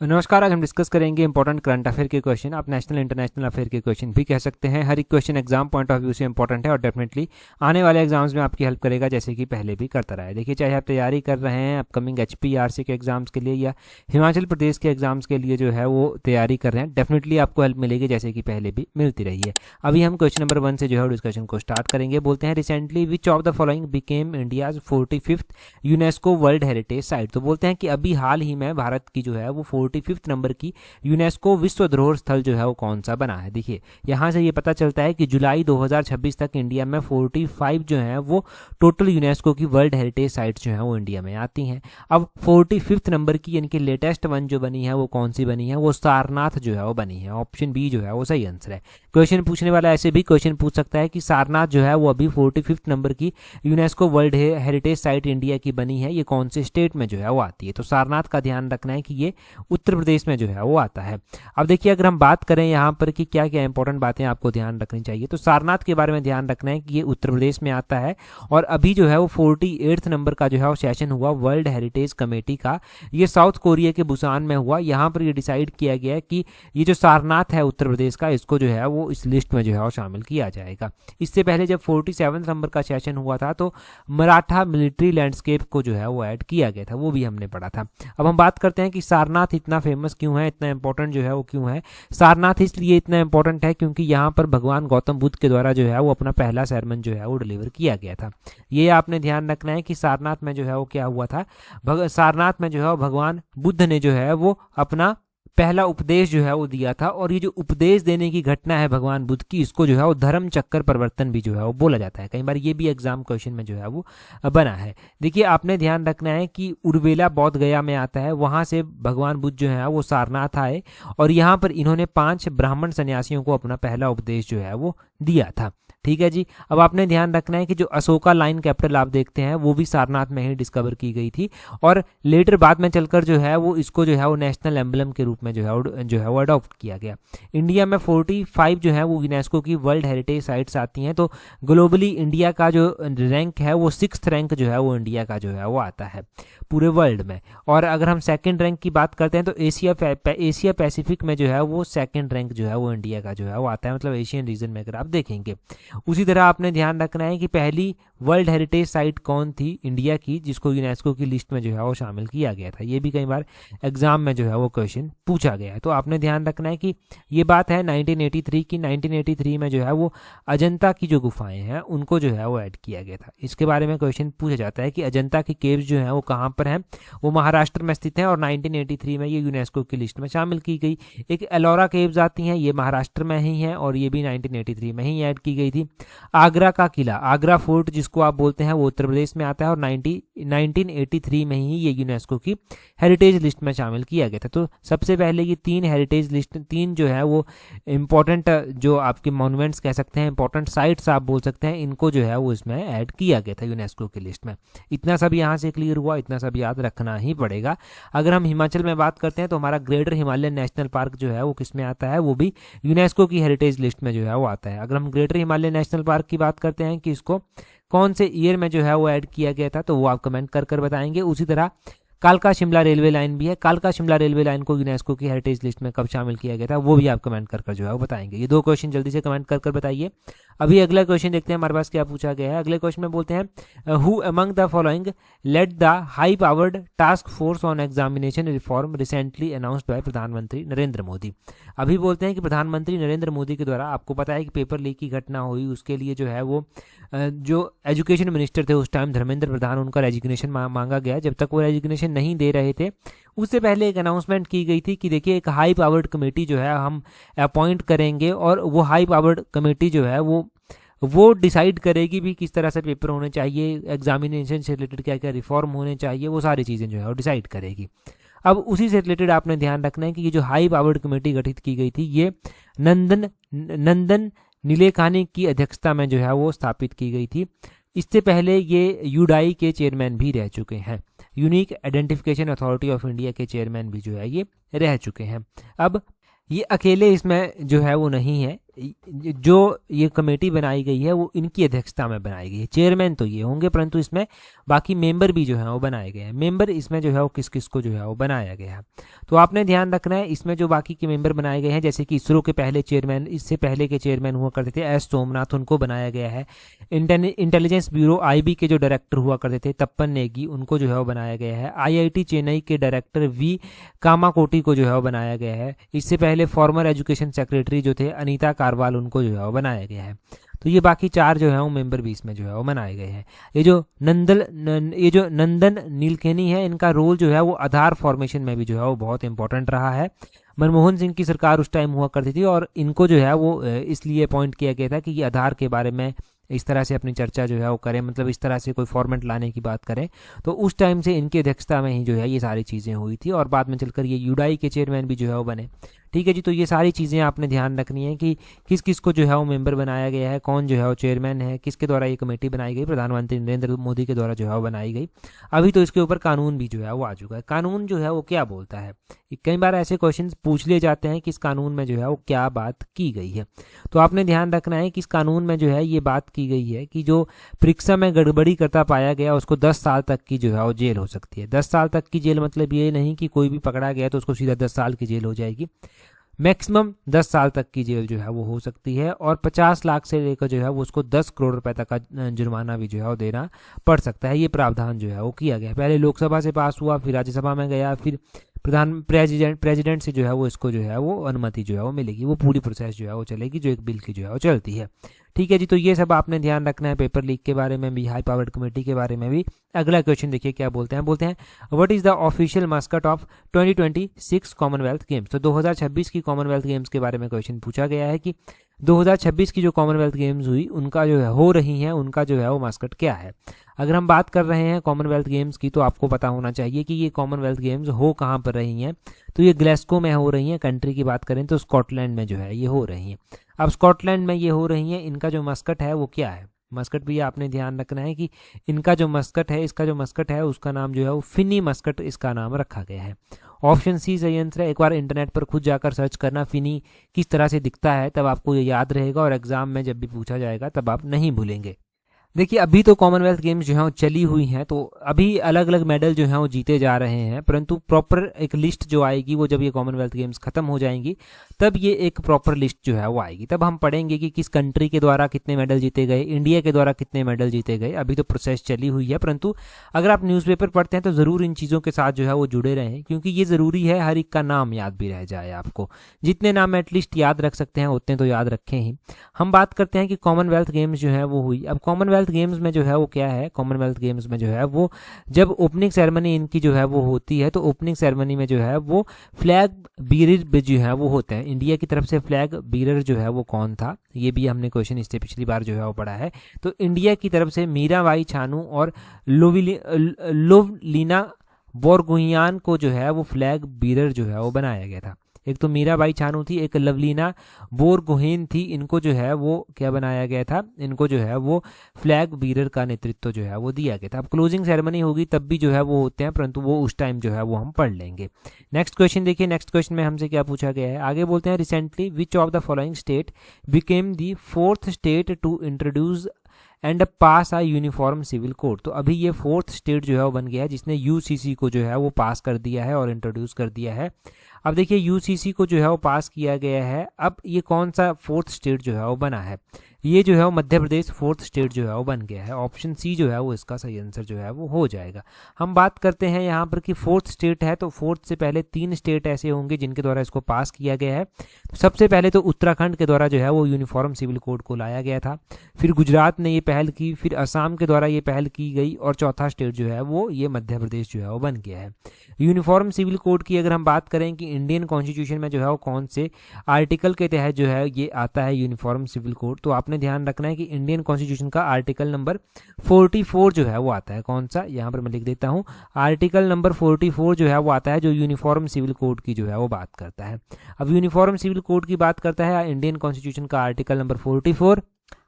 नमस्कार। आज हम डिस्कस करेंगे इंपॉर्टेंट करंट अफेयर के क्वेश्चन। आप नेशनल इंटरनेशनल अफेयर के क्वेश्चन भी कह सकते हैं। हर एक question exam point of view से इंपॉर्टेंट है और डेफिनेटली आने वाले एग्जाम्स में आपकी हेल्प करेगा, जैसे कि पहले भी करता रहा है। देखिए, चाहे आप तैयारी कर रहे हैं अपकमिंग HPRC के एग्जाम्स के लिए या हिमाचल प्रदेश के एग्जाम्स के लिए जो है वो तैयारी कर रहे हैं, डेफिनेटली आपको हेल्प मिलेगी, जैसे कि पहले भी मिलती रही है। अभी हम क्वेश्चन नंबर 1 से जो है डिस्कशन को स्टार्ट करेंगे। बोलते हैं, recently which of the following became India's 45th UNESCO world heritage site. तो बोलते हैं कि अभी हाल ही में भारत की जो है वो 45th नंबर की यूनेस्को विश्व धरोहर स्थल जो है वो कौन सा बना है। देखिए, यहाँ से ये पता चलता है कि जुलाई 2026 तक इंडिया में 45 जो है वो टोटल यूनेस्को की वर्ल्ड हेरिटेज साइट्स जो है वो इंडिया में आती हैं। अब 45th नंबर की यानी कि लेटेस्ट वन जो बनी है वो कौन सी बनी है, वो सारनाथ जो है वो बनी है। ऑप्शन बी जो है वो सही आंसर है। क्वेश्चन पूछने वाला ऐसे भी क्वेश्चन पूछ सकता है कि सारनाथ जो है वो अभी 45th नंबर की UNESCO world heritage site India की बनी है, ये कौन से स्टेट में जो है वो आती है। तो सारनाथ का ध्यान रखना है कि ये उत्तर प्रदेश में जो है वो आता है। अब देखिए, अगर हम बात करें यहाँ पर कि क्या क्या इंपॉर्टेंट बातें आपको ध्यान रखनी चाहिए, तो सारनाथ के बारे में ध्यान रखना है कि ये उत्तर प्रदेश में आता है और अभी जो है वो 48th नंबर का जो है वो सेशन हुआ वर्ल्ड हेरिटेज कमेटी का। ये साउथ कोरिया के बुसान में हुआ। यहाँ पर ये डिसाइड किया गया है कि ये जो सारनाथ है उत्तर प्रदेश का, इसको जो है वो इस लिस्ट में जो है वो शामिल किया जाएगा। इससे पहले जब 47 नंबर का सेशन हुआ था तो मराठा मिलिट्री लैंडस्केप को जो है वो ऐड किया गया था, वो भी हमने पढ़ा था। अब हम बात करते हैं कि सारनाथ इतना फेमस क्यों है, इतना इंपॉर्टेंट जो है वो क्यों है। सारनाथ इसलिए इतना इंपॉर्टेंट है क्योंकि यहाँ पर भगवान गौतम बुद्ध के द्वारा जो है वो अपना पहला sermon जो है वो डिलीवर किया गया था। ये आपने ध्यान रखना है कि सारनाथ में जो है वो क्या हुआ था। सारनाथ में जो है वो भगवान बुद्ध ने जो है वो अपना पहला उपदेश जो है वो दिया था और ये जो उपदेश देने की घटना है भगवान बुद्ध की, इसको जो है वो धर्म चक्कर परिवर्तन भी जो है वो बोला जाता है। कई बार ये भी एग्जाम क्वेश्चन में जो है वो बना है। देखिए, आपने ध्यान रखना है कि उर्वेला बोध गया में आता है, वहां से भगवान बुद्ध जो है वो सारनाथ आए और यहाँ पर इन्होंने 5 ब्राह्मण सन्यासियों को अपना पहला उपदेश जो है वो दिया था। ठीक है जी। अब आपने ध्यान रखना है कि जो अशोका लाइन कैपिटल आप देखते हैं वो भी सारनाथ में ही डिस्कवर की गई थी और लेटर बाद में चलकर जो है वो इसको जो है वो नेशनल एम्बलम के रूप में जो है वो अडॉप्ट किया गया। इंडिया में 45 जो है वो यूनेस्को की वर्ल्ड हेरिटेज साइट्स आती हैं, तो ग्लोबली इंडिया का जो रैंक है वो 6th रैंक जो है वो इंडिया का जो है वो आता है पूरे वर्ल्ड में। और अगर हम 2nd रैंक की बात करते हैं तो एशिया पैसिफिक में जो है वो 2nd रैंक जो है वो इंडिया का जो है वो आता है, मतलब एशियन रीजन में अगर आप देखेंगे। उसी तरह आपने ध्यान रखना है कि पहली वर्ल्ड हेरिटेज साइट कौन थी इंडिया की जिसको यूनेस्को की लिस्ट में जो है वो शामिल किया गया था। ये भी कई बार एग्जाम में जो है वो क्वेश्चन पूछा गया है। तो आपने ध्यान रखना है कि ये बात है 1983 की। 1983 में जो है वो अजंता की जो गुफाएं हैं उनको जो है वो ऐड किया गया था। इसके बारे में क्वेश्चन पूछा जाता है कि अजंता की केव्स जो है वो कहाँ पर हैं, वो महाराष्ट्र में स्थित हैं और 1983 में ये यूनेस्को की लिस्ट में शामिल की गई। एक एलोरा केव्स आती हैं, ये महाराष्ट्र में ही हैं और ये भी 1983 में ही ऐड की गई थी। आगरा का किला, आगरा फोर्ट जिसको आप बोलते हैं, वो उत्तर प्रदेश में आता है और 1983 में ही ये यूनेस्को की हेरिटेज लिस्ट में शामिल किया गया था। तो सबसे पहले ये 3 हेरिटेज लिस्ट, 3 जो है वो इंपॉर्टेंट जो आपके मॉन्यूमेंट्स कह सकते हैं, इंपॉर्टेंट साइट्स आप बोल सकते हैं, इनको जो है वो इसमें ऐड किया गया था यूनेस्को की लिस्ट में। इतना सब यहाँ से क्लियर हुआ, इतना सब याद रखना ही पड़ेगा। अगर हम हिमाचल में बात करते हैं तो हमारा ग्रेटर हिमालयन नेशनल पार्क जो है वो किस में आता है, वो भी यूनेस्को की हेरिटेज लिस्ट में जो है वो आता है। अगर हम ग्रेटर हिमालयन नेशनल पार्क की बात करते हैं कि इसको कौन से ईयर में जो है वो ऐड किया गया था, तो वो आप कमेंट कर बताएंगे। उसी तरह कालका शिमला रेलवे लाइन भी है, कालका शिमला रेलवे लाइन को यूनेस्को की हेरिटेज लिस्ट में कब शामिल किया गया था, वो भी आप कमेंट कर जो है वो बताएंगे। ये 2 क्वेश्चन जल्दी से कमेंट कर बताइए। अभी अगला क्वेश्चन देखते हैं हमारे पास क्या पूछा गया है। अगले क्वेश्चन में बोलते हैं, who among the following led the high powered task force on examination reform recently announced by प्रधानमंत्री नरेंद्र मोदी। अभी बोलते हैं कि प्रधानमंत्री नरेंद्र मोदी के द्वारा, आपको पता है कि पेपर लीक की घटना हुई, उसके लिए जो है वो जो एजुकेशन मिनिस्टर थे उस टाइम धर्मेंद्र प्रधान, उनका रेजिग्नेशन मांगा गया। जब तक वो रेजिग्नेशन नहीं दे रहे थे उससे पहले एक अनाउंसमेंट की गई थी कि देखिए एक हाई पावर्ड कमेटी जो है हम अपॉइंट करेंगे और वो हाई पावर्ड कमेटी जो है वो डिसाइड करेगी भी किस तरह से पेपर होने चाहिए, एग्जामिनेशन से रिलेटेड क्या क्या रिफॉर्म होने चाहिए, वो सारी चीज़ें जो है वो डिसाइड करेगी। अब उसी से रिलेटेड आपने ध्यान रखना है कि ये जो हाई पावर्ड कमेटी गठित की गई थी ये नंदन नीलेकानी की अध्यक्षता में जो है वो स्थापित की गई थी। इससे पहले ये यूडाई के चेयरमैन भी रह चुके हैं, unique identification authority of India के चेयरमैन भी जो है ये रह चुके हैं। अब ये अकेले इसमें जो है वो नहीं है, जो ये कमेटी बनाई गई है वो इनकी अध्यक्षता में बनाई गई है। चेयरमैन तो ये होंगे, परंतु इसमें बाकी मेंबर भी जो है वो बनाए गए हैं। मेंबर इसमें जो है वो किस किस को जो है वो बनाया गया है, तो आपने ध्यान रखना है इसमें जो बाकी के मेंबर बनाए गए हैं, जैसे कि इसरो के पहले चेयरमैन, इससे पहले के चेयरमैन हुआ करते थे एस सोमनाथ, उनको बनाया गया है। इंटेलिजेंस ब्यूरो IB के जो डायरेक्टर हुआ करते थे तप्पन नेगी, उनको जो है वो बनाया गया है। IIT चेन्नई के डायरेक्टर V कामाकोटी को जो है वो बनाया गया है। इससे पहले फॉर्मर एजुकेशन सेक्रेटरी जो थे अनीता कारवाल, उनको जो है वो बनाया गया है। तो ये बाकी 4 जो है वो मेंबर भी इसमें जो है वो बनाए गए हैं। ये जो नंदन नीलकेनी है, इनका रोल जो है वो आधार फॉर्मेशन में भी जो है वो बहुत इंपॉर्टेंट रहा है। मनमोहन सिंह की सरकार उस टाइम हुआ करती थी और इनको जो है वो इसलिए अपॉइंट किया गया था कि ये आधार के बारे में इस तरह से अपनी चर्चा जो है वो करें, मतलब इस तरह से कोई फॉर्मेट लाने की बात करें। तो उस टाइम से इनकी अध्यक्षता में ही जो है ये सारी चीज़ें हुई थी और बाद में चलकर ये यूडाई के चेयरमैन भी जो है वो बने। ठीक है जी, तो ये सारी चीज़ें आपने ध्यान रखनी है कि किस किस को जो है वो मेंबर बनाया गया है, कौन जो है वो चेयरमैन है, किसके द्वारा ये कमेटी बनाई गई, प्रधानमंत्री नरेंद्र मोदी के द्वारा जो है वो बनाई गई। अभी तो इसके ऊपर कानून भी जो है वो आ चुका है। कानून जो है वो क्या बोलता है, कई बार ऐसे क्वेश्चंस पूछ लिए जाते हैं कि इस कानून में जो है वो क्या बात की गई है। तो आपने ध्यान रखना है कि इस कानून में जो है ये बात की गई है कि जो परीक्षा में गड़बड़ी करता पाया गया उसको 10 साल तक की जो है वो जेल हो सकती है। 10 साल तक की जेल मतलब ये नहीं कि कोई भी पकड़ा गया तो उसको सीधा 10 साल की जेल हो जाएगी। मैक्सिमम 10 साल तक की जेल जो है वो हो सकती है और 50 लाख से लेकर जो है वो उसको 10 करोड़ रुपए तक का जुर्माना भी जो है वो देना पड़ सकता है। ये प्रावधान जो है वो किया गया, पहले लोकसभा से पास हुआ, फिर राज्यसभा में गया, फिर प्रेसिडेंट से जो है वो इसको जो है वो अनुमति जो है वो मिलेगी। वो पूरी प्रोसेस जो है वो चलेगी जो एक बिल की जो है वो चलती है। ठीक है जी, तो ये सब आपने ध्यान रखना है पेपर लीक के बारे में भी, हाई पावर्ड कमेटी के बारे में भी। अगला क्वेश्चन देखिए क्या बोलते हैं what is the official mascot of 2026 Commonwealth games. तो 2026 की कॉमनवेल्थ गेम्स के बारे में क्वेश्चन पूछा गया है कि 2026 की जो कॉमनवेल्थ गेम्स हुई उनका जो है हो रही हैं, उनका जो है वो मास्कट क्या है। अगर हम बात कर रहे हैं कॉमनवेल्थ गेम्स की तो आपको पता होना चाहिए कि ये कॉमनवेल्थ गेम्स हो कहाँ पर रही हैं। तो ये ग्लासगो में हो रही हैं। कंट्री की बात करें तो स्कॉटलैंड में जो है ये हो रही हैं। अब स्कॉटलैंड में ये हो रही हैं, इनका जो मस्कट है वो क्या है। मस्कट भी आपने ध्यान रखना है कि इनका जो मस्कट है, इसका जो मस्कट है उसका नाम जो है वो फिनी मस्कट इसका नाम रखा गया है। ऑप्शन सी सही आंसर है। एक बार इंटरनेट पर खुद जाकर सर्च करना फिनी किस तरह से दिखता है, तब आपको ये याद रहेगा और एग्जाम में जब भी पूछा जाएगा तब आप नहीं भूलेंगे। देखिए अभी तो कॉमनवेल्थ गेम्स जो है वो चली हुई हैं, तो अभी अलग अलग मेडल जो हैं वो जीते जा रहे हैं, परंतु प्रॉपर एक लिस्ट जो आएगी वो जब ये कॉमनवेल्थ गेम्स खत्म हो जाएंगी तब ये एक प्रॉपर लिस्ट जो है वो आएगी। तब हम पढ़ेंगे कि किस कंट्री के द्वारा कितने मेडल जीते गए, इंडिया के द्वारा कितने मेडल जीते गए। अभी तो प्रोसेस चली हुई है, परंतु अगर आप न्यूज़पेपर पढ़ते हैं तो ज़रूर इन चीज़ों के साथ जो है वो जुड़े रहें, क्योंकि ये ज़रूरी है हर एक का नाम याद भी रह जाए आपको। जितने नाम एटलीस्ट याद रख सकते हैं उतने तो याद रखें ही। हम बात करते हैं कि कॉमनवेल्थ गेम्स जो है वो हुई। अब कॉमनवेल्थ गेम्स में जो है वो क्या है, कॉमनवेल्थ गेम्स में जो है वो जब ओपनिंग सेरेमनी इनकी जो है वो होती है तो ओपनिंग सेरेमनी में जो है वो फ्लैग बीरर जो है वो होते हैं। इंडिया की तरफ से फ्लैग बीरर जो है वो कौन था, ये भी हमने क्वेश्चन इससे पिछली बार जो है वो पढ़ा है। तो इंडिया की तरफ से मीराबाई चानू और लोवलीना बोरगोहियान को जो है वो फ्लैग बीरर जो है वो बनाया गया था। एक तो मीराबाई चानू थी, एक लवलीना बोरगोहेन थी, इनको जो है वो क्या बनाया गया था, इनको जो है वो फ्लैग बीरर का नेतृत्व जो है वो दिया गया था। अब क्लोजिंग सेरेमनी होगी तब भी जो है वो होते हैं, परंतु वो उस टाइम जो है वो हम पढ़ लेंगे। नेक्स्ट क्वेश्चन देखिए, नेक्स्ट क्वेश्चन में हमसे क्या पूछा गया है, आगे बोलते हैं recently which of the following state became the 4th state to introduce and pass a uniform civil code. तो अभी ये 4th स्टेट जो है वो बन गया है जिसने यूसीसी को जो है वो पास कर दिया है और इंट्रोड्यूस कर दिया है। अब देखिए यूसीसी को जो है वो पास किया गया है। अब ये कौन सा 4th स्टेट जो है वो बना है, ये जो है वो मध्य प्रदेश 4th स्टेट जो है वो बन गया है। ऑप्शन सी जो है वो इसका सही आंसर जो है वो हो जाएगा। हम बात करते हैं यहाँ पर कि 4th स्टेट है, तो 4th से पहले 3 स्टेट ऐसे होंगे जिनके द्वारा इसको पास किया गया है। तो सबसे पहले तो उत्तराखंड के द्वारा जो है वो यूनिफॉर्म सिविल कोड को लाया गया था, फिर गुजरात ने ये पहल की, फिर असम के द्वारा ये पहल की गई और चौथा स्टेट जो है वो ये मध्य प्रदेश जो है वो बन गया है। यूनिफॉर्म सिविल कोड की अगर हम बात करें कि इंडियन कॉन्स्टिट्यूशन में जो है वो कौन से आर्टिकल के तहत जो है ये आता है यूनिफॉर्म सिविल कोड, तो आपने ध्यान रखना है कि इंडियन कॉन्स्टिट्यूशन का आर्टिकल नंबर 44 जो है वो आता है। कौन सा, यहाँ पर मैं लिख देता हूँ, आर्टिकल नंबर 44 जो है वो आता है जो यूनिफॉर्म सिविल कोड की जो है वो बात करता है। अब यूनिफॉर्म सिविल कोड की बात करता है इंडियन कॉन्स्टिट्यूशन का article number 44,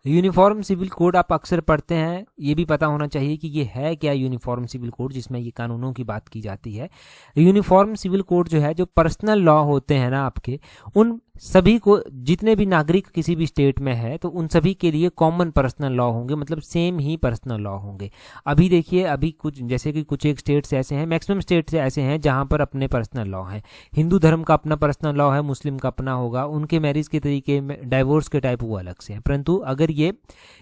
uniform civil code आप अक्सर पढ़ते हैं, ये भी पता होना चाहिए कि ये है क्या यूनिफॉर्म सिविल कोड, जिसमें ये कानूनों की बात की जाती है। यूनिफॉर्म सिविल कोड जो है, जो पर्सनल लॉ होते हैं ना आपके, उन सभी को, जितने भी नागरिक किसी भी स्टेट में है तो उन सभी के लिए कॉमन पर्सनल लॉ होंगे, मतलब सेम ही पर्सनल लॉ होंगे। अभी देखिए, अभी कुछ जैसे कि कुछ एक स्टेट्स ऐसे हैं, मैक्सिमम स्टेट्स ऐसे हैं जहाँ पर अपने पर्सनल लॉ हैं। हिंदू धर्म का अपना पर्सनल लॉ है, मुस्लिम का अपना होगा, उनके मैरिज के तरीके में, डाइवोर्स के टाइप वो अलग से हैं। परंतु अगर ये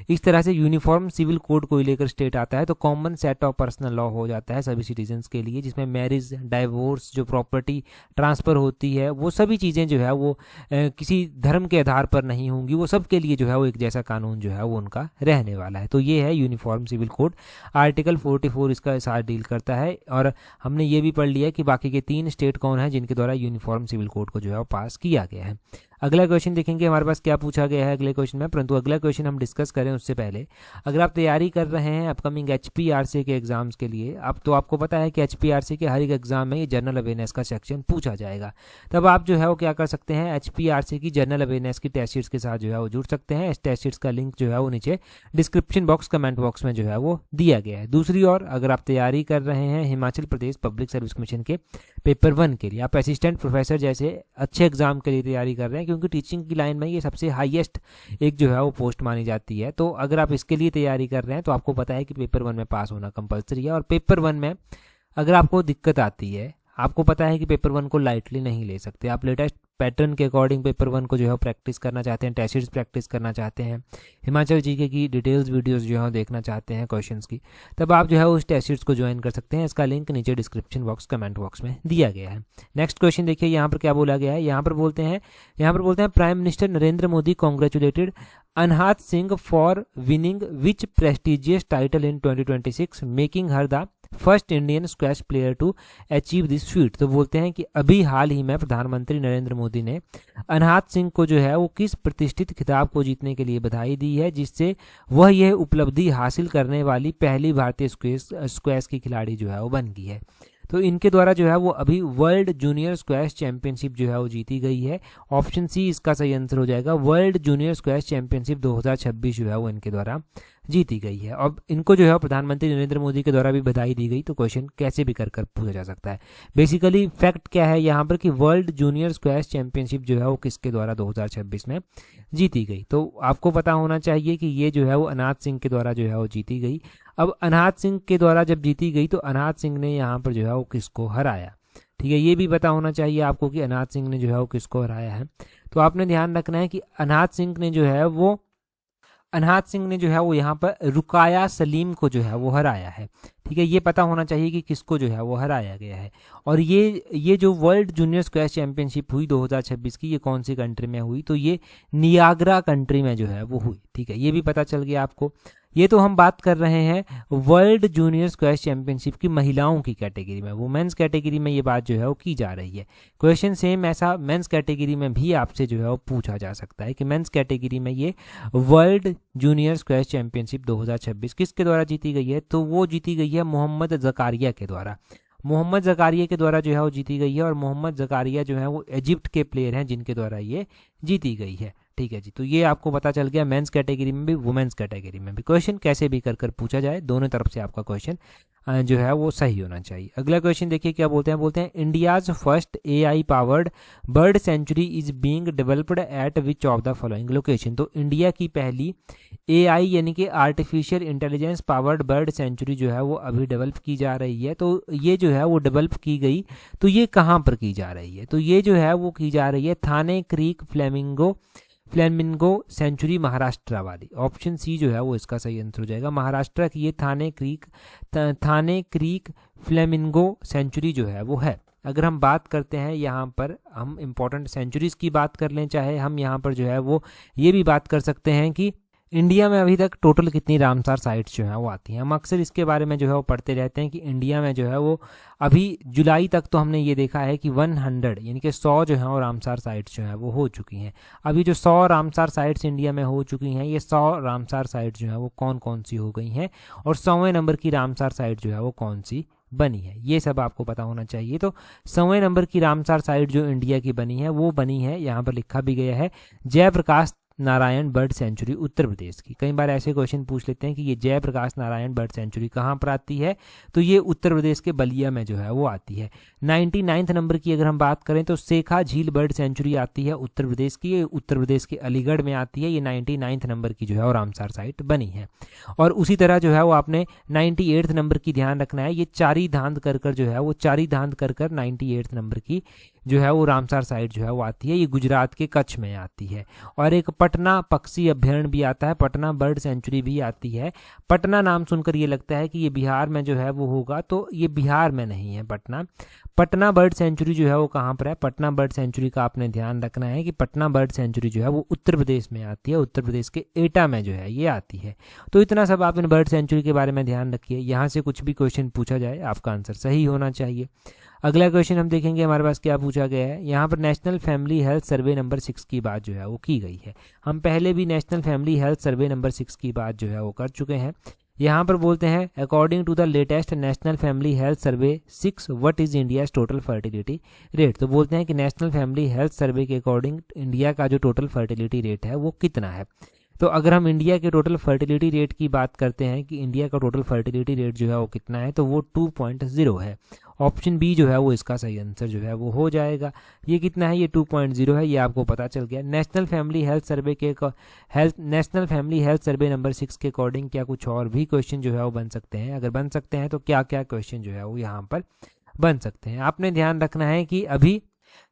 इस तरह से यूनिफॉर्म सिविल कोड को लेकर स्टेट आता है तो common set of personal law हो जाता है सभी सिटीजन्स के लिए, जिसमें मैरिज, डाइवोर्स, जो प्रॉपर्टी ट्रांसफ़र होती है, वो सभी चीज़ें जो है वो किसी धर्म के आधार पर नहीं होंगी, वो सब के लिए जो है वो एक जैसा कानून जो है वो उनका रहने वाला है। तो ये है यूनिफॉर्म सिविल कोड। आर्टिकल 44 इसका साथ डील करता है। और हमने ये भी पढ़ लिया कि बाकी के 3 स्टेट कौन है जिनके द्वारा यूनिफॉर्म सिविल कोड को जो है वो पास किया गया है। अगला क्वेश्चन देखेंगे हमारे पास क्या पूछा गया है अगले क्वेश्चन में। परंतु अगला क्वेश्चन हम डिस्कस करें उससे पहले, अगर आप तैयारी कर रहे हैं अपकमिंग HPRC के एग्जाम्स के लिए, अब तो आपको पता है कि HPRC के हर एक एग्जाम में ये जनरल अवेयरनेस का सेक्शन पूछा जाएगा। तब आप जो है वो क्या कर सकते हैं, HPRC की जनरल अवेयरनेस की टेस्ट शीट्स के साथ जो है वो जुड़ सकते हैं। इस टेस्ट शीट्स का लिंक जो है वो नीचे डिस्क्रिप्शन बॉक्स, कमेंट बॉक्स में जो है वो दिया गया है। दूसरी ओर अगर आप तैयारी कर रहे हैं Himachal Pradesh public service commission के पेपर 1 के लिए, आप असिस्टेंट प्रोफेसर जैसे अच्छे एग्जाम के लिए तैयारी कर रहे हैं, क्योंकि टीचिंग की लाइन में ये सबसे हाईएस्ट एक जो है वो पोस्ट मानी जाती है। तो अगर आप इसके लिए तैयारी कर रहे हैं तो आपको पता है कि पेपर 1 में पास होना कंपलसरी है। और पेपर 1 में अगर आपको दिक्कत आती है, आपको पता है कि पेपर 1 को लाइटली नहीं ले सकते। आप लेटेस्ट पैटर्न के अकॉर्डिंग पेपर 1 को जो है प्रैक्टिस करना चाहते हैं, टेस्ट सीरीज प्रैक्टिस करना चाहते हैं, हिमाचल जीके की डिटेल्स वीडियोस जो है देखना चाहते हैं क्वेश्चंस की, तब आप जो है उस टेस्ट सीरीज को ज्वाइन कर सकते हैं। इसका लिंक नीचे डिस्क्रिप्शन बॉक्स, कमेंट बॉक्स में दिया गया है। नेक्स्ट क्वेश्चन देखिए यहाँ पर क्या बोला गया है। यहाँ पर बोलते हैं prime minister Narendra Modi congratulated Anahat Singh for winning which prestigious title in 2026 making her the first Indian squash player to achieve this feat. तो बोलते हैं कि अभी हाल ही में प्रधानमंत्री नरेंद्र मोदी ने अनहात सिंह को जो है वो किस प्रतिष्ठित खिताब को जीतने के लिए बधाई दी है, जिससे वह यह उपलब्धि हासिल करने वाली पहली भारतीय स्क्वैश की खिलाड़ी जो है वो बन गई है। तो इनके द्वारा जो है वो अभी वर्ल्ड जूनियर स्क्वैश चैंपियनशिप जो है वो जीती गई है। ऑप्शन सी इसका सही आंसर हो जाएगा। वर्ल्ड जूनियर स्क्वैश चैंपियनशिप 2026 जो है वो इनके द्वारा जीती गई है। अब इनको जो है प्रधानमंत्री नरेंद्र मोदी के द्वारा भी बधाई दी गई। तो क्वेश्चन कैसे भी कर पूछा जा सकता है। बेसिकली फैक्ट क्या है यहाँ पर कि वर्ल्ड जूनियर स्क्वैश चैंपियनशिप जो है वो किसके द्वारा 2026 में जीती गई। तो आपको पता होना चाहिए कि ये जो है वो अनहात सिंह के द्वारा जो है वो जीती गई। अब अनहात सिंह के द्वारा जब जीती गई तो अनहात सिंह ने यहाँ पर जो है वो किसको हराया, ठीक है, ये भी पता होना चाहिए आपको कि अनहात सिंह ने जो है वो किसको हराया है। तो आपने ध्यान रखना है कि अनहात सिंह ने जो है वो यहाँ पर रुकाया सलीम को जो है वो हराया है। ठीक है, ये पता होना चाहिए कि किसको जो है वो हराया गया है। और ये जो वर्ल्ड जूनियर स्क्वैश चैंपियनशिप हुई 2026 की, ये कौन सी कंट्री में हुई, तो ये नियाग्रा कंट्री में जो है वो हुई। ठीक है, ये भी पता चल गया आपको। ये तो हम बात कर रहे हैं वर्ल्ड जूनियर स्क्वैश चैंपियनशिप की महिलाओं की कैटेगरी में। वुमेन्स कैटेगरी में ये बात जो है वो की जा रही है। क्वेश्चन सेम ऐसा मेंस कैटेगरी में भी आपसे जो है वो पूछा जा सकता है कि मेंस कैटेगरी में ये वर्ल्ड जूनियर स्क्वैश चैंपियनशिप 2026 किसके द्वारा जीती गई है, तो वो जीती गई है मोहम्मद जकारिया के द्वारा। मोहम्मद जकारिया के द्वारा जो है वो जीती गई है। और मोहम्मद जकारिया जो है वो इजिप्ट के प्लेयर हैं जिनके द्वारा ये जीती गई है। ठीक है जी, तो ये आपको पता चल गया मेंस कैटेगरी में भी, वुमेन्स कैटेगरी में भी। क्वेश्चन कैसे भी कर पूछा जाए, दोनों तरफ से आपका क्वेश्चन जो है वो सही होना चाहिए। अगला क्वेश्चन देखिए क्या बोलते हैं India's first AI powered bird sanctuary is being developed eight which of the following location. तो इंडिया की पहली AI यानी कि artificial intelligence powered bird sanctuary जो है वो अभी डेवलप की जा रही है। तो ये जो है वो डेवलप की गई, तो ये कहाँ पर की जा रही है, तो ये जो है वो की जा रही है Thane creek flamingo sanctuary Maharashtra वाली। ऑप्शन सी जो है वो इसका सही आंसर हो जाएगा। महाराष्ट्र की ये थाने क्रीक फ्लेमिंगो सेंचुरी जो है वो है। अगर हम बात करते हैं यहाँ पर, हम इंपॉर्टेंट सेंचुरीज की बात कर लें, चाहे हम यहाँ पर जो है वो ये भी बात कर सकते हैं कि इंडिया में अभी तक टोटल कितनी रामसार साइट्स जो हैं वो आती हैं। हम अक्सर इसके बारे में जो है वो पढ़ते रहते हैं कि इंडिया में जो है वो अभी जुलाई तक तो हमने ये देखा है कि 100 यानी कि 100 जो है वो रामसार साइट्स जो हैं वो हो चुकी हैं। अभी जो 100 रामसार साइट्स इंडिया में हो चुकी हैं, ये 100 रामसार साइट्स जो हैं वो कौन कौन सी हो गई हैं, और 100वें नंबर की रामसार साइट जो है वो कौन सी बनी है, ये सब आपको पता होना चाहिए। तो 100वें नंबर की रामसार साइट जो इंडिया की बनी है वो बनी है, यहाँ पर लिखा भी गया है, जयप्रकाश नारायण बर्ड सेंचुरी उत्तर प्रदेश की। कई बार ऐसे क्वेश्चन पूछ लेते हैं कि ये जयप्रकाश नारायण बर्ड सेंचुरी कहाँ पर आती है, तो ये उत्तर प्रदेश के बलिया में जो है वो आती है। 99 नंबर की अगर हम बात करें तो सेखा झील बर्ड सेंचुरी आती है उत्तर प्रदेश की, ये उत्तर प्रदेश के अलीगढ़ में आती है। ये 99 नंबर की जो है वो रामसार साइट बनी है। और उसी तरह जो है वो आपने 98 नंबर की ध्यान रखना है, ये चारी धांध कर जो है वो चारी धांध कर 98 नंबर की जो है वो रामसार साइट जो है वो आती है। ये गुजरात के कच्छ में आती है। और एक पटना पक्षी अभ्यारण्य भी आता है, पटना बर्ड सेंचुरी भी आती है। पटना नाम सुनकर ये लगता है कि ये बिहार में जो है वो होगा, तो ये बिहार में नहीं है। पटना बर्ड सेंचुरी जो है वो कहाँ पर है, पटना बर्ड सेंचुरी का आपने ध्यान रखना है कि पटना बर्ड सेंचुरी जो है वो उत्तर प्रदेश में आती है, उत्तर प्रदेश के एटा में जो है ये आती है। तो इतना सब आप इन बर्ड सेंचुरी के बारे में ध्यान रखिए। यहाँ से कुछ भी क्वेश्चन पूछा जाए आपका आंसर सही होना चाहिए। अगला क्वेश्चन हम देखेंगे हमारे पास क्या पूछा गया है। यहाँ पर national family health survey number 6 की बात जो है वो की गई है। हम पहले भी national family health survey number 6 की बात जो है वो कर चुके हैं। यहाँ पर बोलते हैं according to the latest national family health survey 6 what is India's total fertility rate. तो बोलते हैं कि नेशनल फैमिली हेल्थ सर्वे के अकॉर्डिंग इंडिया का जो टोटल फर्टिलिटी रेट है वो कितना है। तो अगर हम इंडिया के टोटल फर्टिलिटी रेट की बात करते हैं कि इंडिया का टोटल फर्टिलिटी रेट जो है वो कितना है, तो वो 2.0 है। ऑप्शन बी जो है वो इसका सही आंसर जो है वो हो जाएगा। ये कितना है, ये 2.0 है, ये आपको पता चल गया। नेशनल फैमिली हेल्थ सर्वे के national family health survey number 6 के अकॉर्डिंग क्या कुछ और भी क्वेश्चन जो है वो बन सकते हैं? अगर बन सकते हैं तो क्या क्या क्वेश्चन जो है वो यहाँ पर बन सकते हैं? आपने ध्यान रखना है कि अभी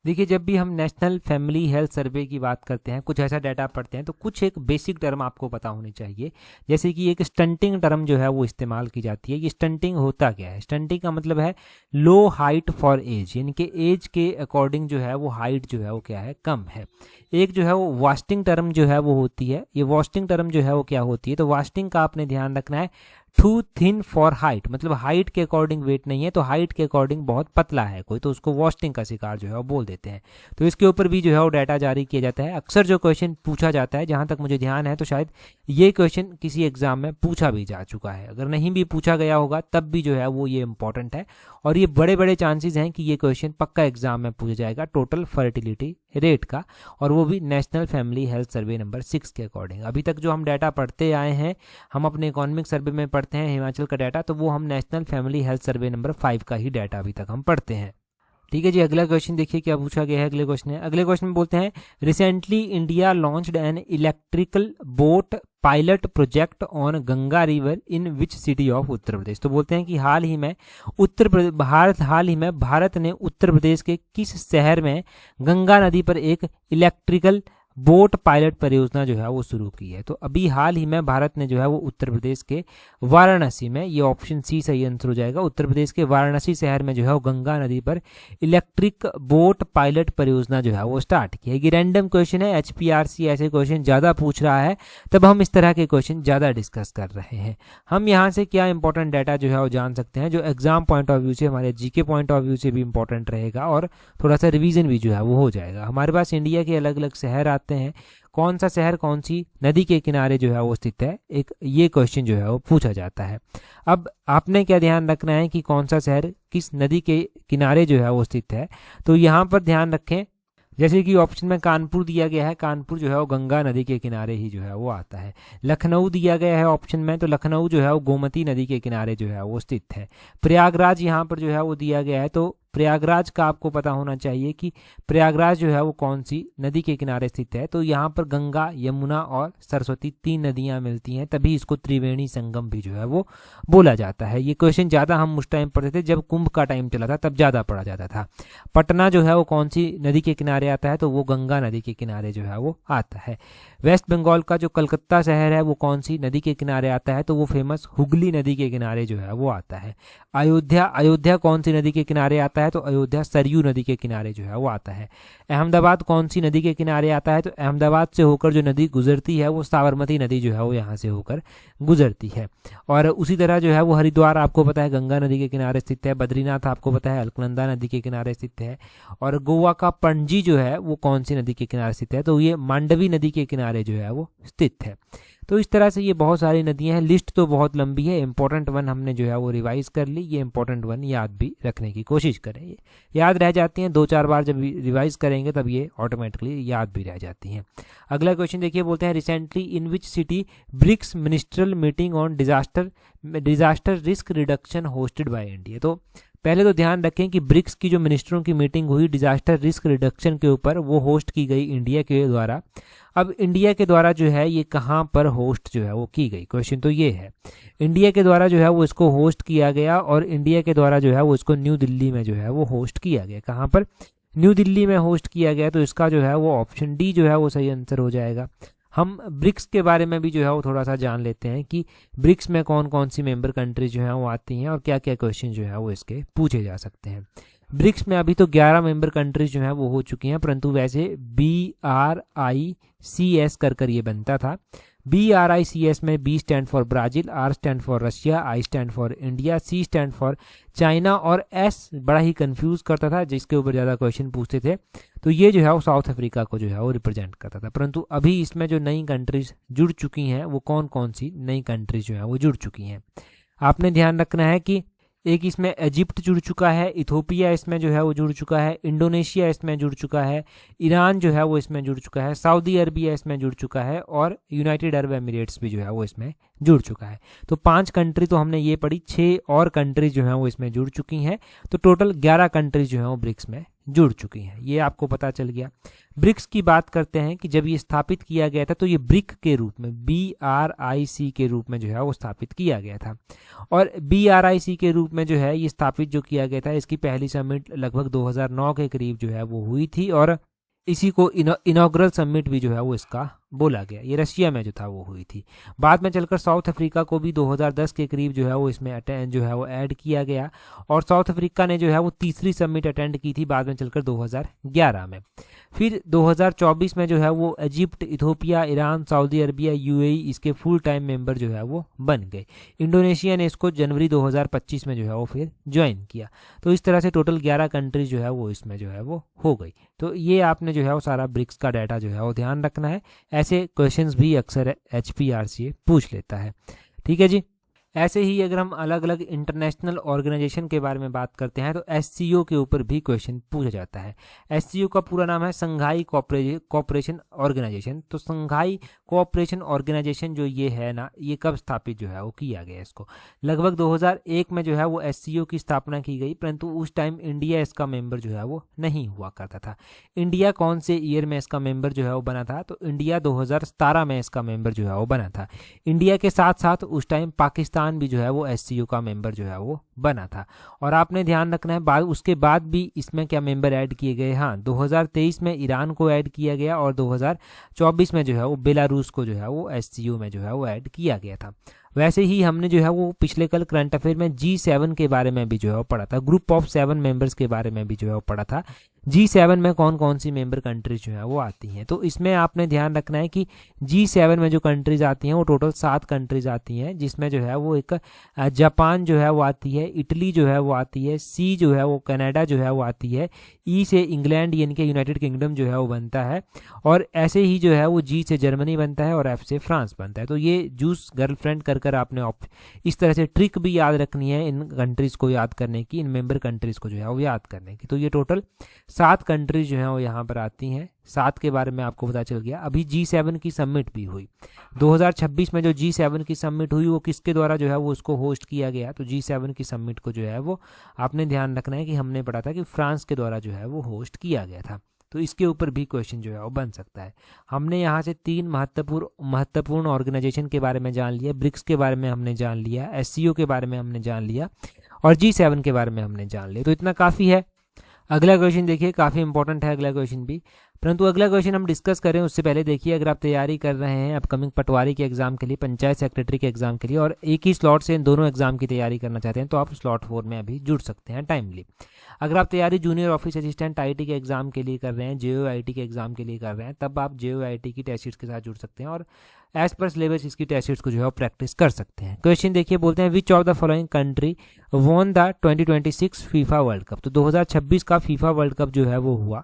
देखिए जब भी हम नेशनल फैमिली हेल्थ सर्वे की बात करते हैं, कुछ ऐसा डाटा पढ़ते हैं, तो कुछ एक बेसिक टर्म आपको पता होनी चाहिए। जैसे कि एक स्टंटिंग टर्म जो है वो इस्तेमाल की जाती है। ये स्टंटिंग होता क्या है? स्टंटिंग का मतलब है लो हाइट फॉर एज, यानी कि एज के अकॉर्डिंग जो है वो हाइट जो है वो क्या है, कम है। एक जो है वो वास्टिंग टर्म जो है वो होती है। ये वास्टिंग टर्म जो है वो क्या होती है? तो वास्टिंग का आपने ध्यान रखना है टू थिन फॉर हाइट, मतलब हाइट के अकॉर्डिंग वेट नहीं है, तो हाइट के अकॉर्डिंग बहुत पतला है कोई, तो उसको वास्टिंग का शिकार जो है वो बोल देते हैं। तो इसके ऊपर भी जो है वो डाटा जारी किया जाता है। अक्सर जो क्वेश्चन पूछा जाता है, जहां तक मुझे ध्यान है, तो शायद ये क्वेश्चन किसी एग्जाम में पूछा भी जा चुका है। अगर नहीं भी पूछा गया होगा तब भी जो है वो ये इंपॉर्टेंट है, और ये बड़े बड़े चांसेस हैं कि ये क्वेश्चन पक्का एग्जाम में पूछा जाएगा टोटल फर्टिलिटी रेट का, और वो भी national family health survey number 6 के अकॉर्डिंग। अभी तक जो हम डाटा पढ़ते आए हैं, हम अपने इकोनॉमिक सर्वे में पढ़ते हैं हिमाचल का डाटा, तो वो हम national family health survey number 5 का ही डाटा अभी तक हम पढ़ते हैं। ठीक है जी, अगला क्वेश्चन देखिए क्या पूछा गया है। अगले क्वेश्चन में बोलते हैं recently India launched an electrical boat pilot project on Ganga river in which city of Uttar Pradesh. तो बोलते हैं कि हाल ही में भारत ने उत्तर प्रदेश के किस शहर में गंगा नदी पर एक इलेक्ट्रिकल बोट पायलट परियोजना जो है वो शुरू की है। तो अभी हाल ही में भारत ने जो है वो उत्तर प्रदेश के वाराणसी में, ये ऑप्शन सी सही आंसर हो जाएगा, उत्तर प्रदेश के वाराणसी शहर में जो है वो गंगा नदी पर इलेक्ट्रिक बोट पायलट परियोजना जो है वो स्टार्ट की है। ये रैंडम क्वेश्चन है, HPRC ऐसे क्वेश्चन ज़्यादा पूछ रहा है, तब हम इस तरह के क्वेश्चन ज़्यादा डिस्कस कर रहे हैं। हम यहाँ से क्या इंपॉर्टेंट डाटा जो है वो जान सकते हैं, जो एग्जाम पॉइंट ऑफ व्यू से, हमारे GK पॉइंट ऑफ व्यू से भी इंपॉर्टेंट रहेगा, और थोड़ा सा रिवीजन भी जो है वो हो जाएगा। हमारे पास इंडिया के अलग अलग शहर आते हैं, कौन सा शहर कौन सी नदी के किनारे जो है वो स्थित है, एक ये क्वेश्चन जो है वो पूछा जाता है। अब आपने क्या ध्यान रखना है कि कौन सा शहर किस नदी के किनारे जो है वो स्थित है। तो यहाँ पर ध्यान रखें, जैसे कि ऑप्शन में कानपुर दिया गया है, कानपुर जो है वो गंगा नदी के किनारे ही जो है वो आता है। लखनऊ दिया गया है ऑप्शन में, तो लखनऊ जो है वो गोमती नदी के किनारे जो है वो स्थित है। प्रयागराज यहाँ पर जो है वो दिया गया है, तो प्रयागराज का आपको पता होना चाहिए कि प्रयागराज जो है वो कौन सी नदी के किनारे स्थित है। तो यहाँ पर गंगा, यमुना और सरस्वती 3 नदियाँ मिलती हैं, तभी इसको त्रिवेणी संगम भी जो है वो बोला जाता है। ये क्वेश्चन ज़्यादा हम उस टाइम पढ़ते थे जब कुंभ का टाइम चला था, तब ज़्यादा पढ़ा जाता था। पटना जो है वो कौन सी नदी के किनारे आता है, तो वो गंगा नदी के किनारे जो है वो आता है। वेस्ट बंगाल का जो कलकत्ता शहर है वो कौन सी नदी के किनारे आता है, तो वो फेमस हुगली नदी के किनारे जो है वो आता है। अयोध्या कौन सी नदी के किनारे आता है, तो अयोध्या सरयू नदी के किनारे जो है वो आता है। अहमदाबाद कौन सी नदी के किनारे आता है, तो अहमदाबाद से होकर जो नदी गुजरती है वो साबरमती नदी जो है वो यहाँ से होकर गुजरती है। और उसी तरह जो है वो हरिद्वार आपको पता है गंगा नदी के किनारे स्थित है। बद्रीनाथ आपको पता है अलकनंदा नदी के किनारे स्थित है। और गोवा का पणजी जो है वो कौन सी नदी के किनारे स्थित है, तो ये मांडवी नदी के किनारे जो है वो स्थित है। तो इस तरह से ये बहुत सारी नदियां हैं, लिस्ट तो बहुत लंबी है, इंपॉर्टेंट वन हमने जो है वो रिवाइज कर ली, ये इंपॉर्टेंट वन याद भी रखने की कोशिश करें, ये याद रह जाती हैं, 2-4 बार जब रिवाइज करेंगे तब ये ऑटोमेटिकली याद भी रह जाती हैं। अगला क्वेश्चन देखिए, बोलते हैं recently in which city BRICS ministerial meeting on disaster risk reduction hosted by India. तो पहले तो ध्यान रखें कि ब्रिक्स की जो मिनिस्टरों की मीटिंग हुई डिजास्टर रिस्क रिडक्शन के ऊपर, वो होस्ट की गई इंडिया के द्वारा। अब इंडिया के द्वारा जो है ये कहाँ पर होस्ट जो है वो की गई, क्वेश्चन तो ये है। इंडिया के द्वारा जो है वो इसको होस्ट किया गया, और इंडिया के द्वारा जो है वो इसको न्यू दिल्ली में जो है वो होस्ट किया गया। कहाँ पर? न्यू दिल्ली में होस्ट किया गया, तो इसका जो है वो ऑप्शन डी जो है वो सही आंसर हो जाएगा। हम ब्रिक्स के बारे में भी जो है वो थोड़ा सा जान लेते हैं कि ब्रिक्स में कौन कौन सी मेंबर कंट्रीज जो है वो आती हैं और क्या क्या क्वेश्चन जो है वो इसके पूछे जा सकते हैं। ब्रिक्स में अभी तो 11 मेंबर कंट्रीज जो है वो हो चुकी हैं, परंतु वैसे BRICS कर ये बनता था। BRICS में B stand for Brazil, R stand for Russia, I stand for India, C stand for China, और S बड़ा ही कंफ्यूज करता था, जिसके ऊपर ज़्यादा क्वेश्चन पूछते थे। तो ये जो है वो साउथ अफ्रीका को जो है वो रिप्रेजेंट करता था। परंतु अभी इसमें जो नई कंट्रीज जुड़ चुकी हैं वो कौन कौन सी नई कंट्रीज जो है वो जुड़ चुकी हैं, आपने ध्यान रखना है कि एक इसमें इजिप्ट जुड़ चुका है, इथोपिया इसमें जो है वो जुड़ चुका है, इंडोनेशिया इसमें जुड़ चुका है, ईरान जो है वो इसमें जुड़ चुका है, सऊदी अरबिया इसमें जुड़ चुका है, और यूनाइटेड अरब एमिरेट्स भी जो है वो इसमें जुड़ चुका है। तो 5 कंट्री तो हमने ये पढ़ी, 6 और कंट्रीज जो हैं वो इसमें जुड़ चुकी हैं। तो टोटल 11 कंट्रीज जो हैं वो ब्रिक्स में जुड़ चुकी हैं, ये आपको पता चल गया। ब्रिक्स की बात करते हैं कि जब ये स्थापित किया गया था तो ये ब्रिक के रूप में, BRIC के रूप में जो है वो स्थापित किया गया था। और BRIC के रूप में जो है ये स्थापित जो किया गया था, इसकी पहली समिट लगभग 2009 के करीब जो है वो हुई थी, और इसी को इनॉग्रल समिट भी जो है वो इसका बोला गया। ये रशिया में जो था वो हुई थी। बाद में चलकर साउथ अफ्रीका को भी 2010 के करीब जो है वो इसमें अटेंड जो है वो ऐड किया गया, और साउथ अफ्रीका ने जो है वो तीसरी समिट अटेंड की थी बाद में चलकर 2011 में। फिर 2024 में जो है वो Egypt, Ethiopia, Iran, Saudi Arabia, UAE इसके फुल टाइम मेंबर जो है वो बन गए। इंडोनेशिया ने इसको जनवरी 2025 में जो है वो फिर ज्वाइन किया। तो इस तरह से टोटल 11 कंट्रीज जो है वो इसमें जो है वो हो गई। तो ये आपने जो है वो सारा ब्रिक्स का डाटा जो है वो ध्यान रखना है, ऐसे क्वेश्चंस भी अक्सर HPRCA पूछ लेता है। ठीक है जी। ऐसे ही अगर हम अलग अलग इंटरनेशनल ऑर्गेनाइजेशन के बारे में बात करते हैं तो SCO के ऊपर भी क्वेश्चन पूछा जाता है। SCO का पूरा नाम है संघाई कोऑपरेशन ऑर्गेनाइजेशन। तो संघाई कोऑपरेशन ऑर्गेनाइजेशन जो ये है ना, ये कब स्थापित जो है वो किया गया, इसको लगभग 2001 में जो है वो SCO की स्थापना की गई, परंतु उस टाइम इंडिया इसका मेंबर जो है वो नहीं हुआ करता था। इंडिया कौन से ईयर में इसका मेंबर जो है वो बना था? तो इंडिया 2017 में इसका मेंबर जो है वो बना था। इंडिया के साथ साथ उस टाइम पाकिस्तान भी जो है वो SCO का मेंबर जो है वो बना था। और आपने ध्यान रखना है उसके बाद भी इसमें क्या मेंबर ऐड किए गए? हाँ, 2023 में ईरान को ऐड किया गया, और 2024 में जो है वो बेलारूस को जो है वो SCO में जो है वो ऐड किया गया था। वैसे ही हमने जो है वो पिछले कल करंट अफेयर में G7 के बारे में भी जो है वो पढ़ा था, ग्रुप ऑफ 7 मेंबर्स के बारे में भी जो है वो पढ़ा था। G7 में कौन कौन सी मेंबर कंट्रीज जो है वो आती हैं। तो इसमें आपने ध्यान रखना है कि G7 में जो कंट्रीज आती हैं वो टोटल 7 कंट्रीज आती हैं, जिसमें जो है वो एक जापान जो है वो आती है, इटली जो है वो आती है, C जो है वो कनाडा जो है वो आती है, E से इंग्लैंड यानी कि यूनाइटेड किंगडम जो है वो बनता है, और ऐसे ही जो है वो G से जर्मनी बनता है, और F से फ्रांस बनता है। तो ये जूस गर्लफ्रेंड कर आपने इस तरह से ट्रिक भी याद रखनी है इन कंट्रीज को याद करने की, इन मेंबर कंट्रीज को जो है वो याद करने की। तो ये टोटल 7 कंट्रीज जो हैं वो यहाँ पर आती हैं। 7 के बारे में आपको पता चल गया। अभी G7 की समिट भी हुई 2026 में। जो G7 की समिट हुई वो किसके द्वारा जो है वो उसको होस्ट किया गया? तो G7 की समिट को जो है वो आपने ध्यान रखना है कि हमने पढ़ा था कि फ्रांस के द्वारा जो है वो होस्ट किया गया था। तो इसके ऊपर भी क्वेश्चन जो है वो बन सकता है। हमने यहाँ से 3 महत्वपूर्ण ऑर्गेनाइजेशन के बारे में जान लिया, ब्रिक्स के बारे में हमने जान लिया, SCO के बारे में हमने जान लिया, और G7 के बारे में हमने जान लिया। तो इतना काफ़ी है। अगला क्वेश्चन देखिए, काफ़ी इंपॉर्टेंट है अगला क्वेश्चन भी, परंतु अगला क्वेश्चन हम डिस्कस करें उससे पहले देखिए, अगर आप तैयारी कर रहे हैं अपकमिंग पटवारी के एग्जाम के लिए, पंचायत सेक्रेटरी के एग्जाम के लिए, और एक ही स्लॉट से इन दोनों एग्जाम की तैयारी करना चाहते हैं, तो आप स्लॉट 4 में अभी जुड़ सकते हैं टाइमली। अगर आप तैयारी जूनियर ऑफिस असिस्टेंट IT के एग्जाम के लिए कर रहे हैं, JOIT के एग्जाम के लिए कर रहे हैं, तब आप JOIT की टेस्ट शीट्स के साथ जुड़ सकते हैं, और एज पर सिलेबस इसकी टेस्ट शीट्स को जो है प्रैक्टिस कर सकते हैं। क्वेश्चन देखिए, बोलते हैं विच of the following country won the 2026 FIFA world cup. तो 2026 का फीफा वर्ल्ड कप जो है वो हुआ।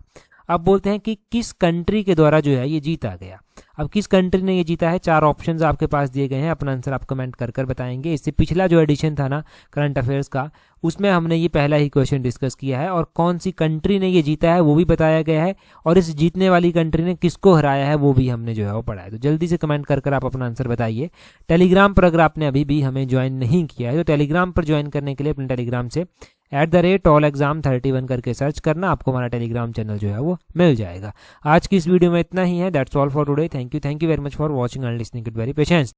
अब बोलते हैं कि किस कंट्री के द्वारा जो है ये जीता गया। अब किस कंट्री ने ये जीता है, 4 ऑप्शंस आपके पास दिए गए हैं, अपना आंसर आप कमेंट कर कर बताएंगे। इससे पिछला जो एडिशन था ना करंट अफेयर्स का, उसमें हमने ये पहला ही क्वेश्चन डिस्कस किया है और कौन सी कंट्री ने ये जीता है वो भी बताया गया है, और इस जीतने वाली कंट्री ने किसको हराया है वो भी हमने जो है वो पढ़ा है। तो जल्दी से कमेंट कर कर आप अपना आंसर बताइए। टेलीग्राम पर अगर आपने अभी भी हमें ज्वाइन नहीं किया है तो टेलीग्राम पर ज्वाइन करने के लिए अपने टेलीग्राम से @allexam31 करके सर्च करना, आपको हमारा टेलीग्राम चैनल जो है वो मिल जाएगा। आज की इस वीडियो में इतना ही है। That's all for today. Thank you very much for watching and listening it very patience.